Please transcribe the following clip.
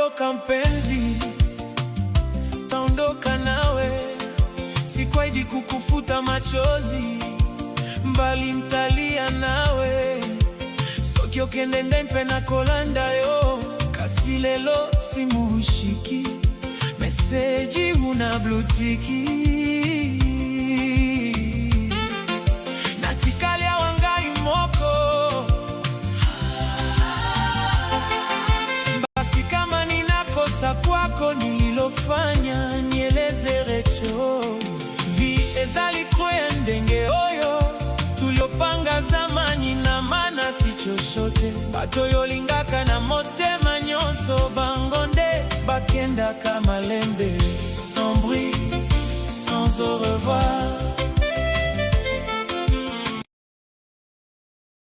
taondoka mpenzi, taondoka nawe, sikwaidi kukufuta machozi, mbali mtalia nawe. Soki okende ndempe na kolanda yo, kasi lelo simushiki, meseji una blutiki. Natikalia wangai moko, basi kama ninakosa kwako nililofanya, nieleze recho. Vi ezali kwe ndenge oyo tuliopanga zamani, na mana si chochote bato yolingaka na